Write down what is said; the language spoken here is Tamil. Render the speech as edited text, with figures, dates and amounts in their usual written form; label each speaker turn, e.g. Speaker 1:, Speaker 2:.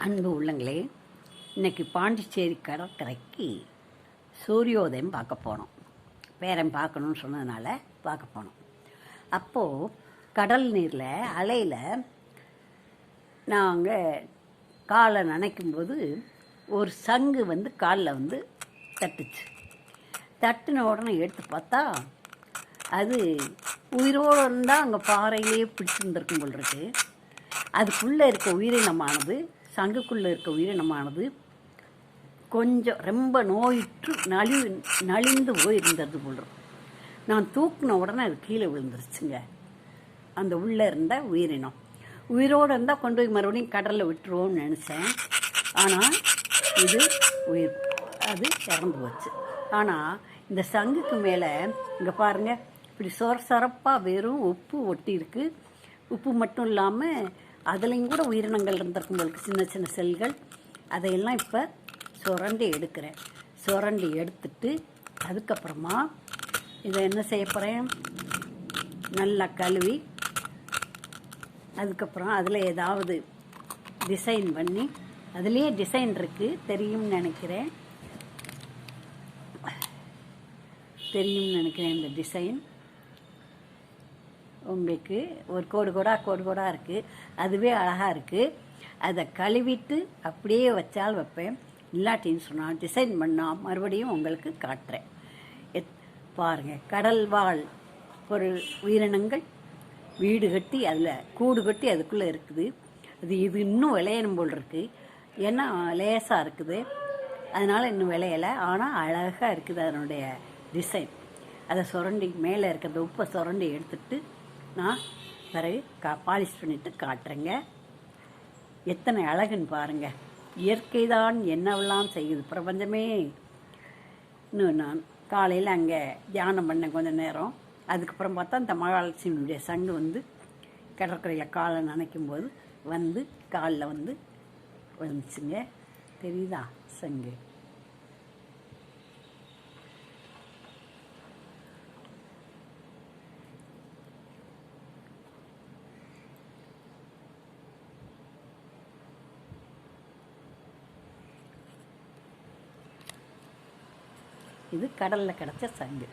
Speaker 1: அன்பு உள்ளங்களே, இன்றைக்கி பாண்டிச்சேரி கடற்கரைக்கு சூரியோதயம் பார்க்க போனோம். பேரன் பார்க்கணுன்னு சொன்னதுனால பார்க்க போனோம். அப்போது கடல் நீரில் அலையில் நாங்கள் காலை நனைக்கும்போது ஒரு சங்கு காலில் தட்டுச்சு. தட்டின உடனே எடுத்து பார்த்தா அது உயிரோடு இருந்தால் அங்கே பாறையிலேயே பிடிச்சிருந்துருக்கும் போல் இருக்கு. அதுக்குள்ளே இருக்க உயிரினமானது, சங்குக்குள்ளே இருக்க உயிரினமானது கொஞ்சம் ரொம்ப நோயிற்று நலிந்து போயிருந்தது போல். நான் தூக்கின உடனே அது கீழே விழுந்துருச்சுங்க. அந்த உள்ளே இருந்த உயிரினம் உயிரோடு இருந்தால் கொண்டு போய் மறுபடியும் கடலில் விட்டுருவோம்னு நினச்சேன். ஆனால் இது அது இறந்து போச்சு. ஆனால் இந்த சங்குக்கு மேலே இங்கே பாருங்கள், இப்படி சொரப்பாக வெறும் உப்பு ஒட்டி இருக்குது. உப்பு மட்டும் இல்லாமல் அதுலேயும் கூட உயிரினங்கள் இருந்திருக்கும் போலுக்கு, சின்ன சின்ன செல்கள். அதையெல்லாம் இப்போ சுரண்டி எடுக்கிறேன். சுரண்டி எடுத்துட்டு அதுக்கப்புறமா இதை என்ன செய்ய போகிறேன், நல்லா கழுவி அதுக்கப்புறம் அதில் ஏதாவது டிசைன் பண்ணி, அதுலேயே டிசைன் இருக்குது, தெரியும்னு நினைக்கிறேன். இந்த டிசைன் உங்களுக்கு ஒரு கோடு கோடாக இருக்குது. அதுவே அழகாக இருக்குது. அதை கழுவிட்டு அப்படியே வச்சால் வைப்பேன். இல்லாட்டின்னு சொன்னால் டிசைன் பண்ணால் மறுபடியும் உங்களுக்கு காட்டுறேன். பாருங்கள், கடல் வாழ் பொருள் உயிரினங்கள் வீடு கட்டி அதில் கூடு கட்டி அதுக்குள்ளே இருக்குது. இது இன்னும் விளையணும் போல் இருக்குது. ஏன்னா லேசாக இருக்குது, அதனால் இன்னும் விளையலை. ஆனால் அழகாக இருக்குது அதனுடைய டிசைன். அதை சுரண்டி மேலே இருக்கிற உப்பை சுரண்டி எடுத்துட்டு நான் பிறகு பாலிஷ் பண்ணிவிட்டு காட்டுறேங்க. எத்தனை அழகுன்னு பாருங்கள். இயற்கை தான் என்னவெல்லாம் செய்யுது, பிரபஞ்சமே. இன்னும் நான் காலையில் அங்கே தியானம் பண்ணேன் கொஞ்சம் நேரம். அதுக்கப்புறம் பார்த்தா இந்த மகாலட்சுமியுடைய சங்கு கடற்கரையில் காலை நனைக்கும்போது காலில் விழுந்துச்சுங்க. தெரியுதா சங்கு? இது கடலில் கிடச்ச சங்கு.